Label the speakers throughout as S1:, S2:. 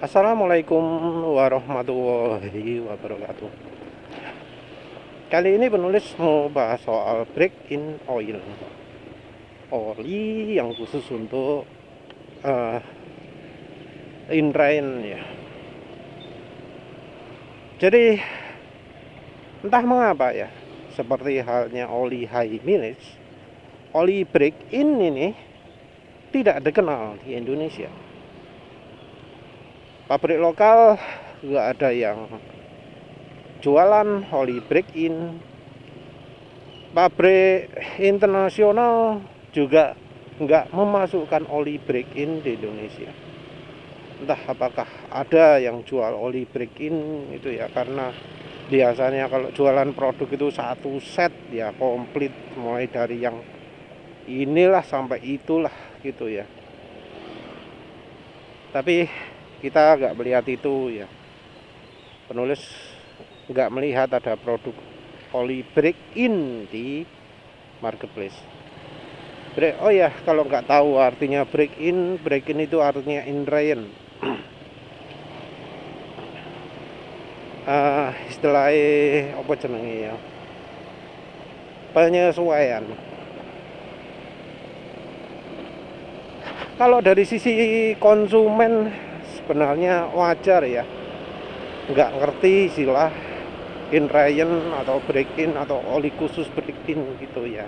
S1: Assalamualaikum warahmatullahi wabarakatuh. Kali ini penulis mau bahas soal break in oil, oli yang khusus untuk inline ya. Jadi entah mengapa ya, seperti halnya oli high mileage, oli break in ini tidak dikenal di Indonesia. Pabrik lokal nggak ada yang jualan oli break in. Pabrik internasional juga nggak memasukkan oli break in di Indonesia. Entah apakah ada yang jual oli break in itu ya, karena biasanya kalau jualan produk itu satu set ya komplit, mulai dari yang inilah sampai itulah gitu ya. Tapi kita nggak melihat itu ya. Penulis nggak melihat ada produk oli break in di marketplace. Oh ya, kalau nggak tahu artinya break in itu artinya inline. Istilahnya apa jenenge ya? Penyesuaian. Kalau dari sisi konsumen sebenarnya wajar ya, nggak ngerti istilah inline atau break in atau oli khusus break in gitu ya,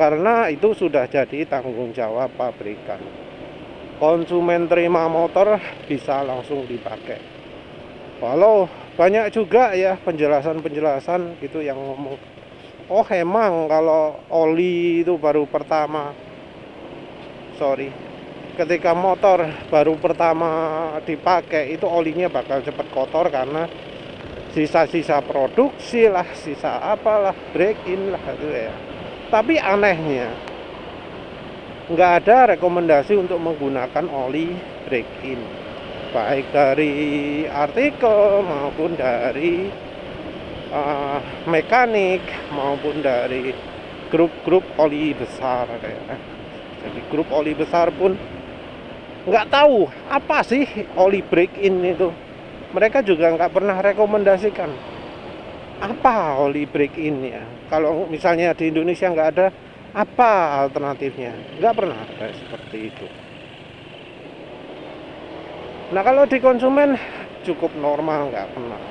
S1: karena itu sudah jadi tanggung jawab pabrikan. Konsumen terima motor bisa langsung dipakai. Walau banyak juga ya penjelasan gitu yang ngomong, oh emang kalau oli itu ketika motor baru pertama dipakai itu olinya bakal cepat kotor karena sisa-sisa produksi lah, sisa apalah, break in lah itu ya. Tapi anehnya nggak ada rekomendasi untuk menggunakan oli break in, baik dari artikel maupun dari mekanik maupun dari grup-grup oli besar ya. Jadi grup oli besar pun nggak tahu apa sih oli break in itu. Mereka juga nggak pernah rekomendasikan apa oli break in ya. Kalau misalnya di Indonesia nggak ada, apa alternatifnya? Nggak pernah ada seperti itu. Nah kalau di konsumen cukup normal, nggak pernah.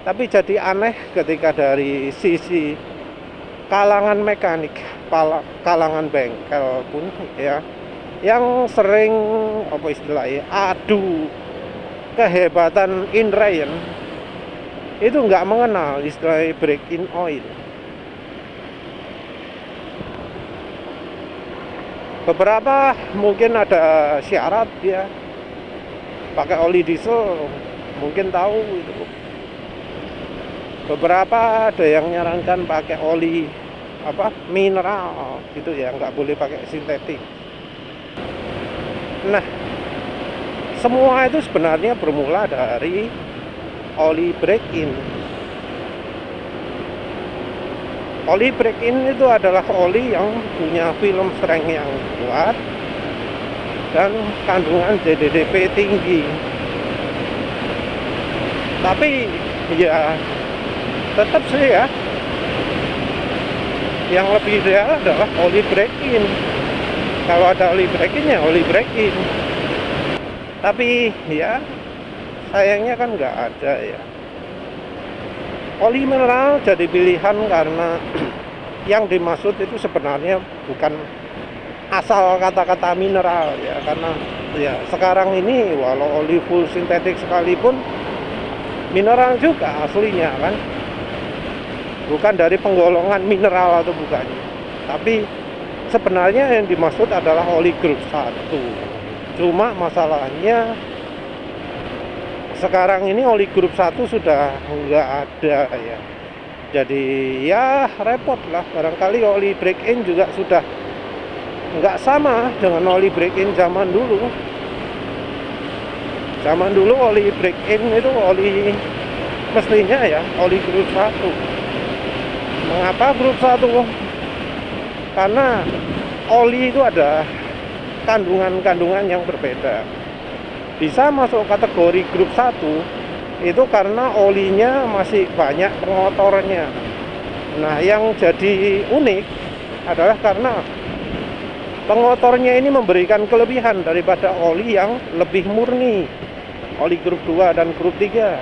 S1: Tapi jadi aneh ketika dari sisi kalangan mekanik, kalangan bengkel pun ya, yang sering apa istilahnya adu kehebatan inline itu nggak mengenal istilah break in oil. Beberapa mungkin ada syarat ya, pakai oli diesel mungkin tahu itu. Beberapa ada yang nyarankan pakai oli mineral gitu ya, nggak boleh pakai sintetik. Nah semua itu sebenarnya bermula dari oli break in. Oli break in itu adalah oli yang punya film strength yang kuat dan kandungan DDDP tinggi. Tapi ya tetap sih ya, yang lebih ideal adalah oli break in. Kalau ada oli break in ya oli break in. Tapi ya sayangnya kan nggak ada ya. Oli mineral jadi pilihan karena yang dimaksud itu sebenarnya bukan asal kata-kata mineral ya, karena ya sekarang ini walau oli full sintetik sekalipun mineral juga aslinya kan, bukan dari penggolongan mineral atau bukannya. Tapi sebenarnya yang dimaksud adalah oli grup 1. Cuma masalahnya sekarang ini oli grup 1 sudah nggak ada ya. Jadi ya repot lah. Barangkali oli break in juga sudah nggak sama dengan oli break in zaman dulu. Zaman dulu oli break in itu oli mestinya ya oli grup 1. Mengapa grup 1? Karena oli itu ada kandungan-kandungan yang berbeda. bisa masuk kategori grup 1 itu karena olinya masih banyak pengotornya. Nah, yang jadi unik adalah karena pengotornya ini memberikan kelebihan daripada oli yang lebih murni, oli grup 2 dan grup 3.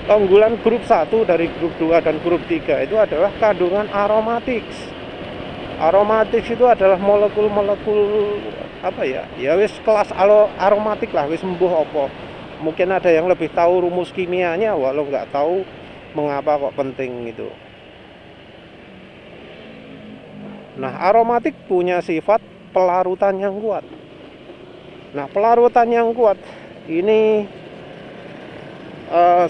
S1: Keunggulan grup 1 dari grup 2 dan grup 3 itu adalah kandungan aromatics. Aromatics itu adalah molekul-molekul apa ya? Ya wis kelas aromatik lah, wis mbuh apa. Mungkin ada yang lebih tahu rumus kimianya, walau nggak tahu mengapa kok penting itu. Nah, aromatik punya sifat pelarutan yang kuat. Nah, pelarutan yang kuat ini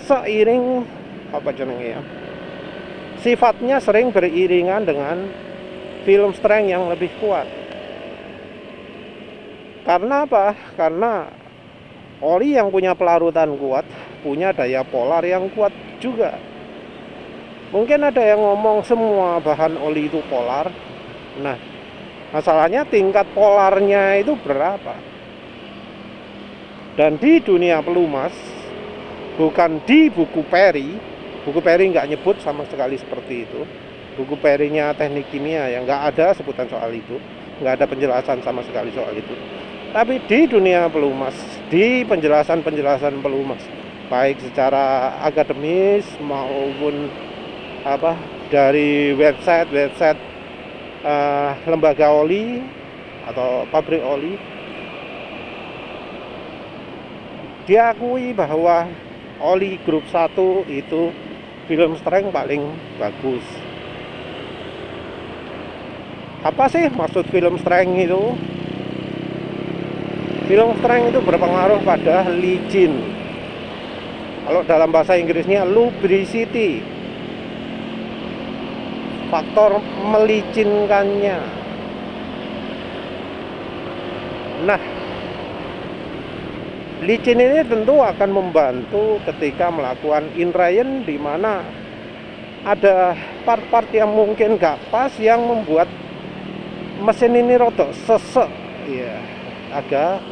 S1: seiring apa jenenge ya? Sifatnya sering beriringan dengan film strength yang lebih kuat. Karena apa? Karena oli yang punya pelarutan kuat punya daya polar yang kuat juga. Mungkin ada yang ngomong semua bahan oli itu polar. Nah, masalahnya tingkat polarnya itu berapa? Dan di dunia pelumas, bukan di buku Perry nggak nyebut sama sekali seperti itu. Buku Perry-nya teknik kimia yang nggak ada sebutan soal itu, nggak ada penjelasan sama sekali soal itu. Tapi di dunia pelumas, di penjelasan pelumas, baik secara akademis maupun dari website lembaga oli atau pabrik oli, diakui bahwa oli grup 1 itu film strength paling bagus. Apa sih maksud film strength itu? Film strength itu berpengaruh pada licin. Kalau dalam bahasa Inggrisnya lubricity, faktor melicinkannya. Nah, licin ini tentu akan membantu ketika melakukan inrayen, di mana ada part-part yang mungkin gak pas yang membuat mesin ini rotok sesek, ya, agak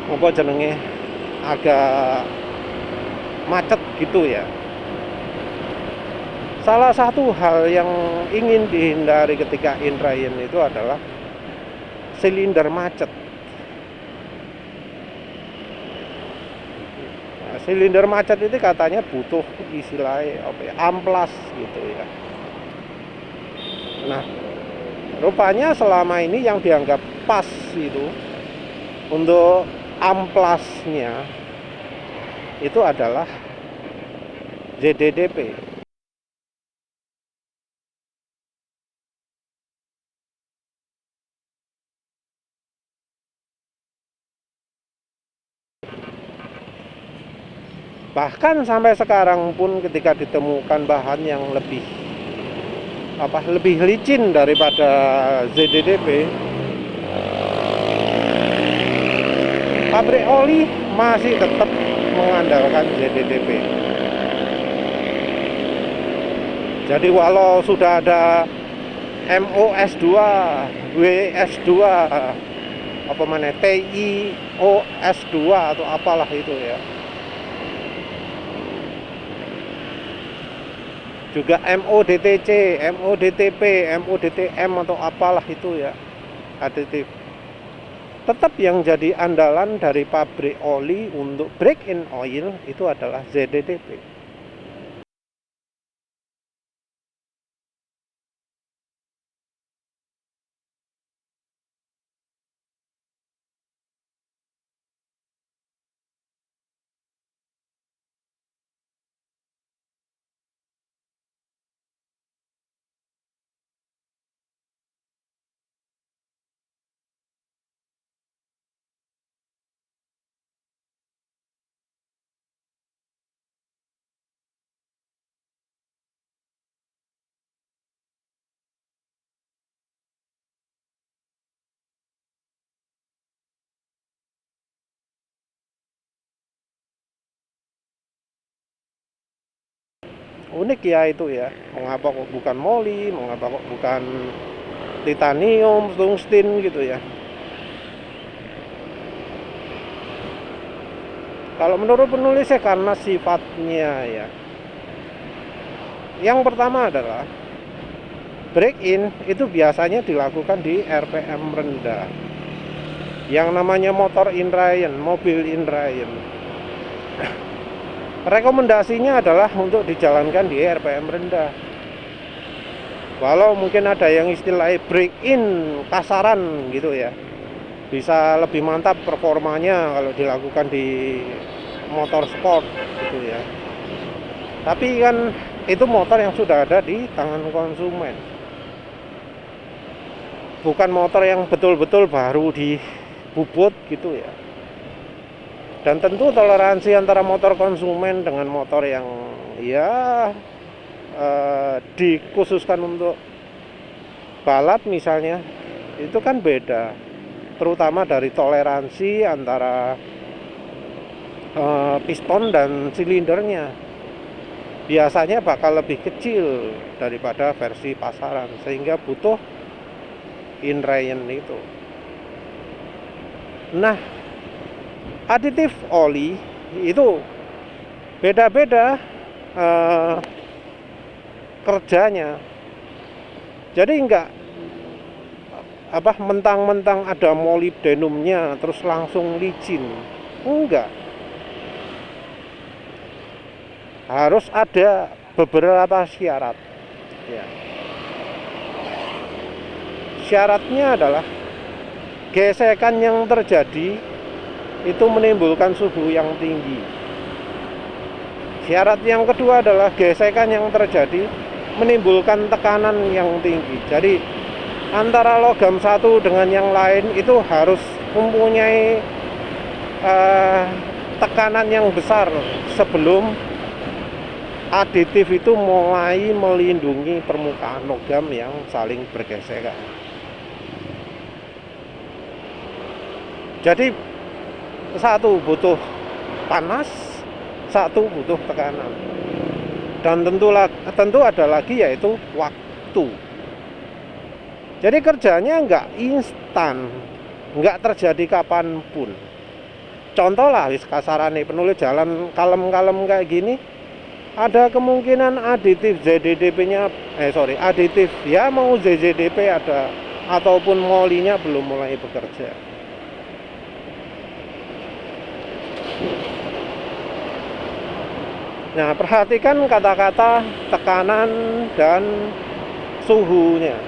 S1: apa jenenge, agak macet gitu ya. Salah satu hal yang ingin dihindari ketika inrayen itu adalah silinder macet. Nah, silinder macet itu katanya butuh istilahnya amplas gitu ya. Nah, rupanya selama ini yang dianggap pas itu untuk amplasnya itu adalah ZDDP. Bahkan sampai sekarang pun ketika ditemukan bahan yang lebih licin daripada ZDDP, pabrik oli masih tetap mengandalkan ZDDP. Jadi walau sudah ada MOS2, WS2, TiOS2 atau apalah itu ya, juga MODTC, MODTP, MODTM atau apalah itu ya, aditif. Tetap yang jadi andalan dari pabrik oli untuk break in oil itu adalah ZDDP. Unik ya itu ya, mengapa kok bukan moly, mengapa kok bukan titanium, tungsten gitu ya. Kalau menurut penulis ya karena sifatnya ya. Yang pertama adalah break in itu biasanya dilakukan di RPM rendah. Yang namanya motor inline, mobil inline. Rekomendasinya adalah untuk dijalankan di RPM rendah. Walau mungkin ada yang istilahnya break in kasaran gitu ya, bisa lebih mantap performanya kalau dilakukan di motor sport gitu ya. Tapi kan itu motor yang sudah ada di tangan konsumen, bukan motor yang betul-betul baru dibubut gitu ya. Dan tentu toleransi antara motor konsumen dengan motor yang ya dikhususkan untuk balap misalnya, itu kan beda. Terutama dari toleransi antara piston dan silindernya. Biasanya bakal lebih kecil daripada versi pasaran, sehingga butuh inline itu. Nah, aditif oli itu beda-beda kerjanya. Jadi enggak mentang-mentang ada molybdenumnya terus langsung licin. Enggak. Harus ada beberapa syarat ya. Syaratnya adalah gesekan yang terjadi itu menimbulkan suhu yang tinggi. Syarat yang kedua adalah gesekan yang terjadi menimbulkan tekanan yang tinggi. Jadi antara logam satu dengan yang lain itu harus mempunyai tekanan yang besar sebelum aditif itu mulai melindungi permukaan logam yang saling bergesekan. Jadi satu butuh panas, satu butuh tekanan. Dan tentu ada lagi yaitu waktu. Jadi kerjanya nggak instan, nggak terjadi kapanpun. Contoh lah, kasarane penulis jalan kalem-kalem kayak gini, ada kemungkinan aditif ZDDP-nya, aditif ya mau ZZDP ada, ataupun molinya belum mulai bekerja. Nah, perhatikan kata-kata tekanan dan suhunya.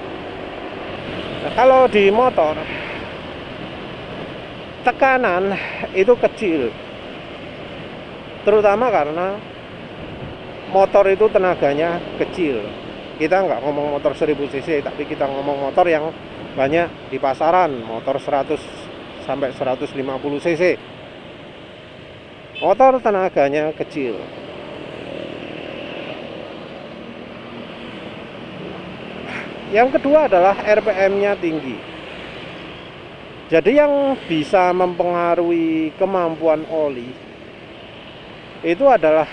S1: Nah, kalau di motor, tekanan itu kecil, terutama karena motor itu tenaganya kecil. Kita nggak ngomong motor 1000 cc, tapi kita ngomong motor yang banyak di pasaran, motor 100 sampai 150 cc. Motor tenaganya kecil. Yang kedua adalah RPM-nya tinggi. Jadi yang bisa mempengaruhi kemampuan oli itu adalah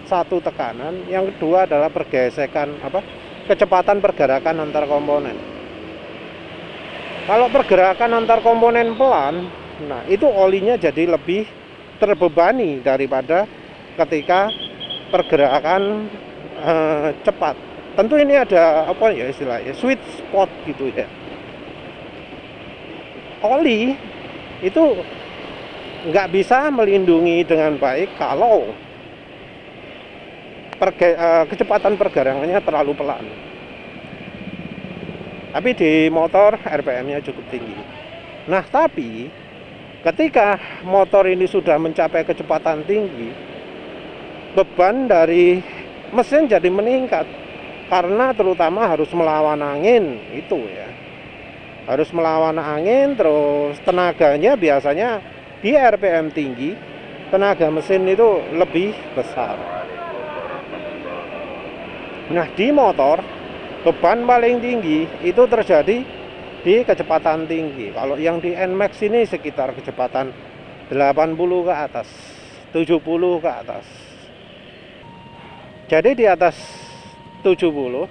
S1: satu tekanan, yang kedua adalah pergesekan kecepatan pergerakan antar komponen. Kalau pergerakan antar komponen pelan, nah itu olinya jadi lebih terbebani daripada ketika pergerakan cepat. Tentu ini ada istilahnya sweet spot gitu ya. Oli itu nggak bisa melindungi dengan baik kalau kecepatan pergerakannya terlalu pelan. Tapi di motor RPM-nya cukup tinggi. Nah, tapi ketika motor ini sudah mencapai kecepatan tinggi, beban dari mesin jadi meningkat. Karena terutama harus melawan angin itu ya. Harus melawan angin, terus tenaganya biasanya di RPM tinggi, tenaga mesin itu lebih besar. Nah, di motor beban paling tinggi itu terjadi di kecepatan tinggi. Kalau yang di NMAX ini sekitar kecepatan 80 ke atas, 70 ke atas. Jadi di atas 70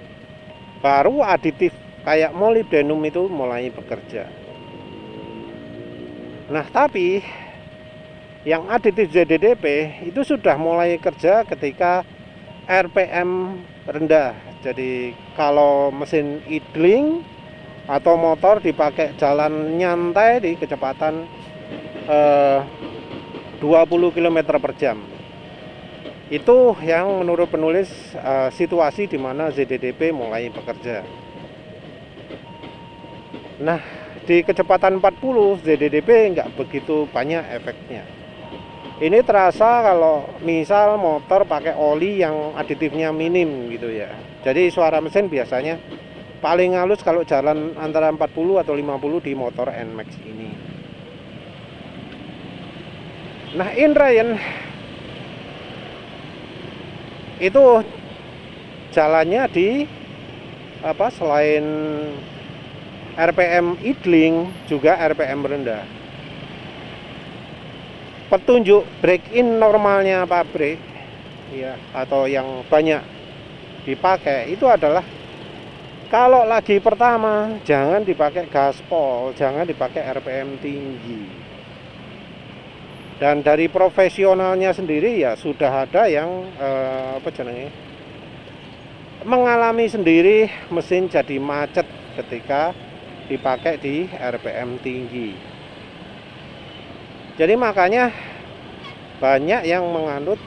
S1: baru aditif kayak molybdenum itu mulai bekerja. Nah, tapi Yang aditif ZDDP itu sudah mulai kerja ketika RPM rendah. Jadi kalau mesin idling atau motor dipakai jalan nyantai di kecepatan 20 km per jam. Itu yang menurut penulis situasi di mana ZDDP mulai bekerja. Nah, di kecepatan 40 ZDDP nggak begitu banyak efeknya. Ini terasa kalau misal motor pakai oli yang aditifnya minim gitu ya. Jadi suara mesin biasanya paling halus kalau jalan antara 40 atau 50 di motor NMAX ini. Nah, Indrayant itu jalannya di selain RPM idling juga RPM rendah. Petunjuk break in normalnya pabrik ya, atau yang banyak dipakai itu adalah kalau lagi pertama jangan dipakai gaspol, jangan dipakai RPM tinggi. Dan dari profesionalnya sendiri ya sudah ada yang mengalami sendiri mesin jadi macet ketika dipakai di RPM tinggi. Jadi makanya banyak yang menganut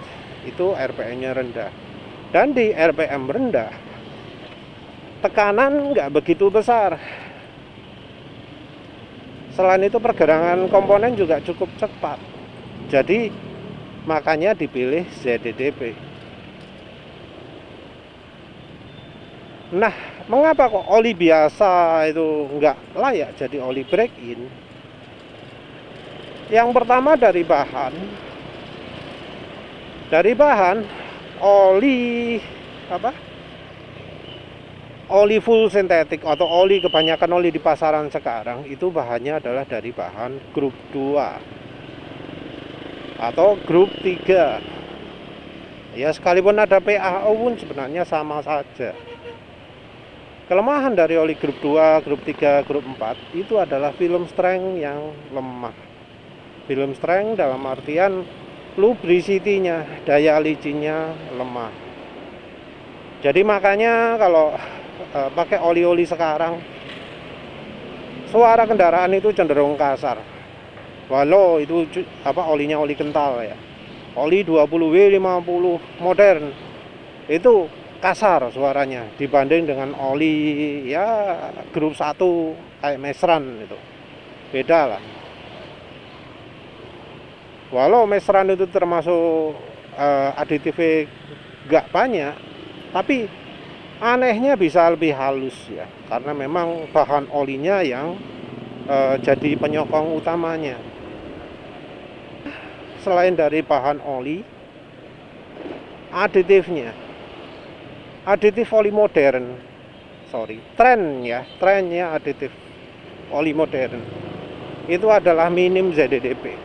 S1: itu RPM-nya rendah. Dan di RPM rendah tekanan nggak begitu besar. Selain itu pergerakan komponen juga cukup cepat. Jadi makanya dipilih ZDDP. Nah, mengapa kok oli biasa itu nggak layak jadi oli break-in? Yang pertama dari bahan oli oli full sintetik atau oli, kebanyakan oli di pasaran sekarang itu bahannya adalah dari bahan grup 2 atau grup 3. Ya, sekalipun ada PAO pun sebenarnya sama saja. Kelemahan dari oli grup 2, grup 3, grup 4 itu adalah film strength yang lemah. Film strength dalam artian lubricity-nya, daya licinnya lemah. Jadi makanya kalau pakai oli-oli sekarang, suara kendaraan itu cenderung kasar. Walau itu olinya oli kental ya. Oli 20W 50 modern itu kasar suaranya dibanding dengan oli ya grup 1 kayak Mesran itu. Beda lah. Walau Mesran itu termasuk aditifnya gak banyak, tapi anehnya bisa lebih halus ya, karena memang bahan olinya yang jadi penyokong utamanya. Selain dari bahan oli, aditif oli modern, trennya aditif oli modern itu adalah minim ZDDP.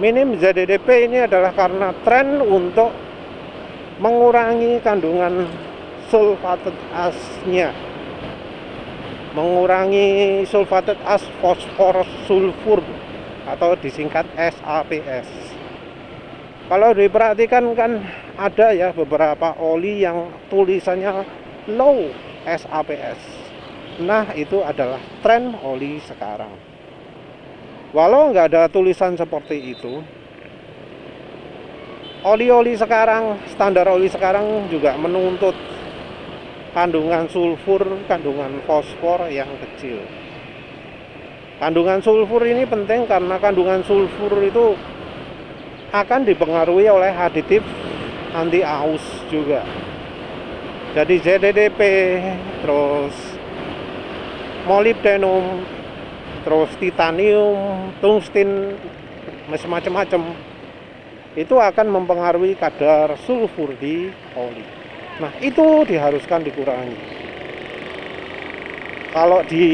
S1: Minim ZDDP ini adalah karena tren untuk mengurangi kandungan sulfated asnya, mengurangi sulfated as fosfor sulfur atau disingkat SAPS. Kalau diperhatikan kan ada ya beberapa oli yang tulisannya low SAPS. Nah, itu adalah tren oli sekarang. Walau nggak ada tulisan seperti itu, oli-oli sekarang, standar oli sekarang juga menuntut kandungan sulfur, kandungan fosfor yang kecil. Kandungan sulfur ini penting karena kandungan sulfur itu akan dipengaruhi oleh aditif anti aus juga. Jadi ZDDP, terus molybdenum, terus titanium, tungsten, macam-macam itu akan mempengaruhi kadar sulfur di oli. Nah, itu diharuskan dikurangi. Kalau di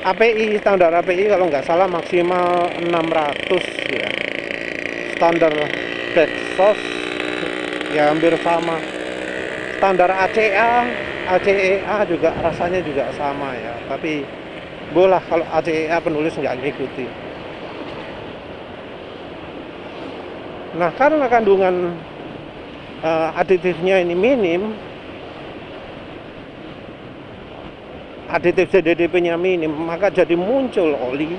S1: API, standar API kalau nggak salah maksimal 600 ya. Standar Dexos ya hampir sama. Standar ACEA juga rasanya juga sama ya. Tapi bolah kalau ACEA penulis nggak ngikuti. Nah, karena kandungan aditifnya ini minim, aditif ZDDP-nya minim, maka jadi muncul oli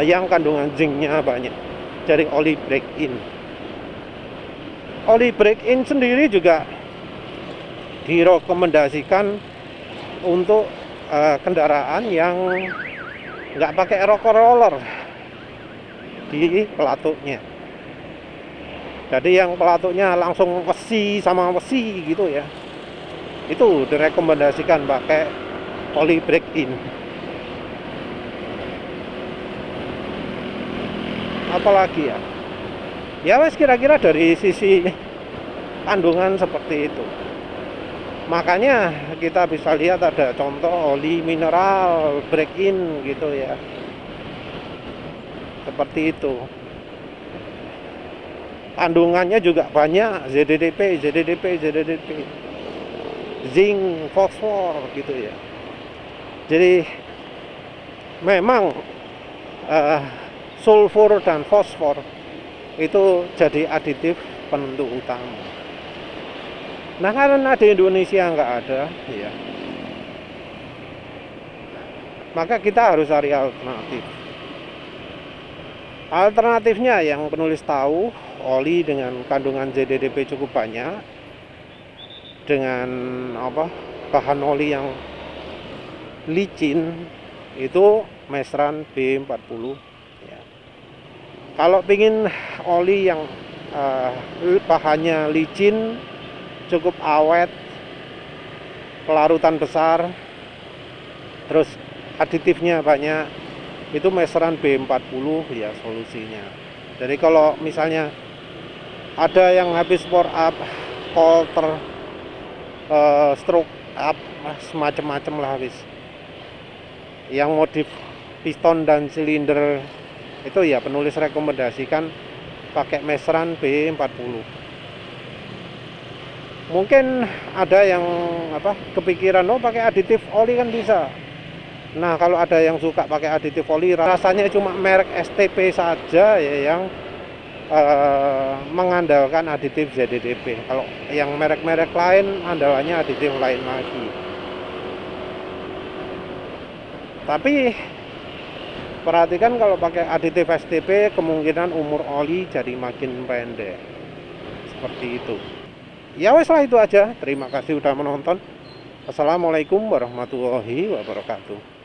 S1: yang kandungan zincnya banyak. Jadi oli break-in. Oli break-in sendiri juga direkomendasikan untuk kendaraan yang nggak pakai roller di pelatuknya. Jadi yang pelatuknya langsung besi sama besi gitu ya, itu direkomendasikan pakai oli break-in. Apalagi ya wes kira-kira dari sisi kandungan seperti itu. Makanya kita bisa lihat ada contoh oli mineral break-in gitu ya, seperti itu. Kandungannya juga banyak, ZDDP, zinc, fosfor gitu ya. Jadi memang sulfur dan fosfor itu jadi aditif penentu utama. Nah, karena di Indonesia nggak ada, ya, maka kita harus cari alternatif. Alternatifnya yang penulis tahu, oli dengan kandungan ZDDP cukup banyak, dengan bahan oli yang licin, itu Mesran B40 ya. Kalau pingin oli yang bahannya licin, cukup awet, pelarutan besar, terus aditifnya banyak, itu Mesran B40 ya solusinya. Jadi kalau misalnya ada yang habis pour up, coulter, stroke up, semacam-macam lah habis, yang modif piston dan silinder, itu ya penulis rekomendasikan pakai Mesran B40. Mungkin ada yang kepikiran, pakai aditif oli kan bisa. Nah, kalau ada yang suka pakai aditif oli, rasanya cuma merek STP saja ya yang mengandalkan aditif ZDDP. Kalau yang merek-merek lain andalannya aditif lain lagi. Tapi perhatikan kalau pakai aditif STP, kemungkinan umur oli jadi makin pendek. Seperti itu. Ya wes lah, itu aja. Terima kasih udah menonton. Assalamualaikum warahmatullahi wabarakatuh.